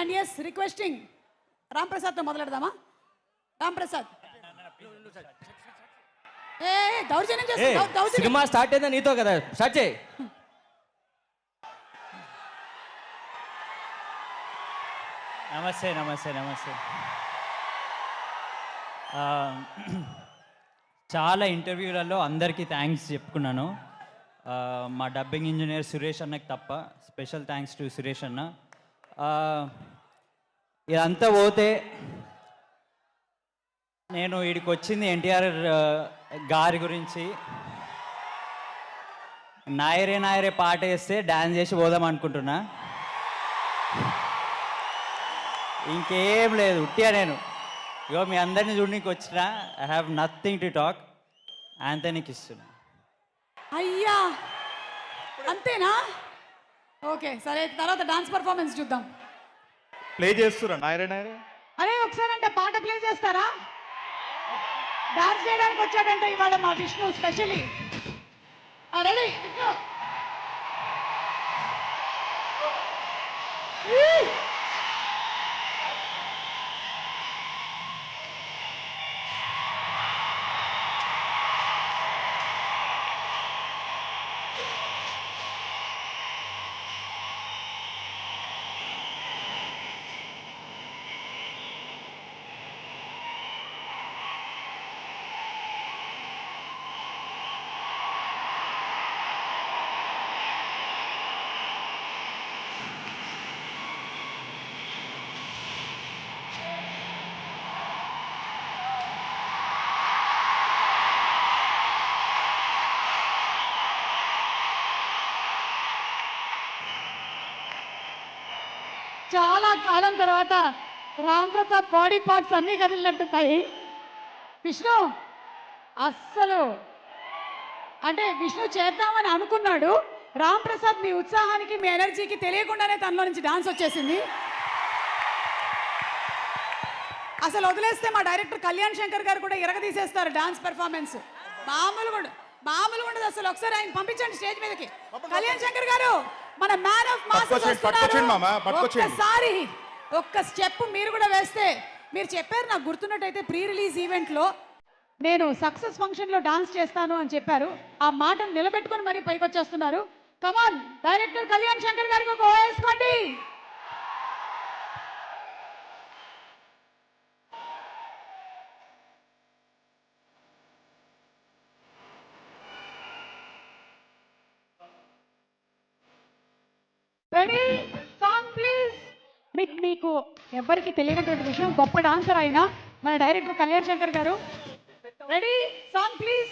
And yes requesting Ram ప్రసాద్తో మొదలెడదామా? రామ్ ప్రసాద్ ఏ దౌర్జన్యం చేస్తా. సినిమా స్టార్ట్ అయిందా నీతో కదా, స్టార్ట్ చేయి. నమస్తే నమస్తే నమస్తే. చాలా ఇంటర్వ్యూలలో అందరికీ థ్యాంక్స్ చెప్పుకున్నాను. మా డబ్బింగ్ ఇంజనీర్ సురేష్ అన్నకి తప్ప స్పెషల్ థ్యాంక్స్ టు సురేష్ అన్న. ఇదంతా పోతే నేను వీడికి వచ్చింది ఎన్టీఆర్ గారి గురించి. నాయరే నాయరే పాట వేస్తే డ్యాన్స్ చేసి పోదాం అనుకుంటున్నా. ఇంకేం లేదు, ఉట్టిగా నేను ఇగో మీ అందరినీ చూడడానికి వచ్చిన. I have nothing to talk. ఆంథనీకి ఇస్తున్నా. అయ్యా అంతేనా? ఓకే సరే, తర్వాత డాన్స్ పర్ఫార్మెన్స్ చూద్దాం. ప్లే చేస్తురా నాయరే నాయరే? అరే ఒకసారి అంటే పాట ప్లే చేస్తారా? డాన్స్ చేయడానికి వచ్చాడంటే ఇవాళ మా విష్ణు స్పెషలీ. రెడీ? చాలా కాలం తర్వాత రామ్ ప్రసాద్ బాడీ పార్ట్స్ అన్నీ కదిలినట్టున్నాయి. విష్ణు అస్సలు అంటే విష్ణు చేద్దామని అనుకున్నాడు. రామ్ ప్రసాద్ మీ ఉత్సాహానికి మీ ఎనర్జీకి తెలియకుండానే తనలో నుంచి డాన్స్ వచ్చేసింది. అసలు వదిలేస్తే మా డైరెక్టర్ కళ్యాణ్ శంకర్ గారు కూడా ఇరగదీసేస్తారు డాన్స్ పెర్ఫార్మెన్స్. మామూలుగా ఉండదు అసలు. ఒకసారి ఆయన పంపించండి స్టేజ్ మీదకి. కళ్యాణ్ శంకర్ గారు, మన మ్యాన్ ఆఫ్ మాసెస్ ఒక్కసారి ఒక్క స్టెప్ మీరు కూడా వేస్తే. మీరు చెప్పారు, నాకు గుర్తున్నట్టయితే ప్రీ రిలీజ్ ఈవెంట్లో నేను సక్సెస్ ఫంక్షన్లో డాన్స్ చేస్తాను అని చెప్పారు. ఆ మాటను నిలబెట్టుకొని మరీ పైకి వచ్చేస్తున్నారు. కమాన్ డైరెక్టర్ కళ్యాణ్ శంకర్ గారికి ఒక వేసుకోండి. రెడీ? Song please. మీకు ఎవరికి తెలియనటువంటి విషయం, గొప్ప డాన్సర్ ఆయన మన డైరెక్టర్ కళ్యాణ్ శంకర్ గారు. రెడీ? Song please.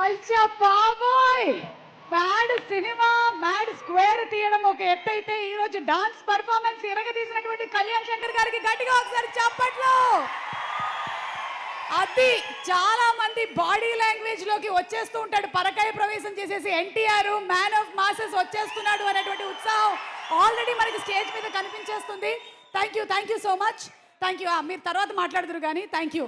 అచ్చా బాబోయ్, మ్యాడ్ సినిమా మ్యాడ్ స్క్వేర్ తీయడం ఒక ఎత్తు అయితే, ఈ రోజు డాన్స్ పర్ఫార్మెన్స్ ఇరగదీసినటువంటి కళ్యాణ్ శంకర్ గారికి గట్టిగా ఒకసారి చప్పట్లు. అది చాలా మంది బాడీ లాంగ్వేజ్ లోకి వచ్చేస్తూ ఉంటాడు. పరకాయ ప్రవేశం చేసేసి ఎన్టీఆర్ మ్యాన్ ఆఫ్ మాసెస్ వచ్చేస్తున్నాడు అనేటువంటి ఉత్సాహం ఆల్రెడీ మనకి స్టేజ్ మీద కనిపించేస్తుంది. Thank you so much. Thank you. మీరు తర్వాత మాట్లాడుతురు కానీ థ్యాంక్ యూ.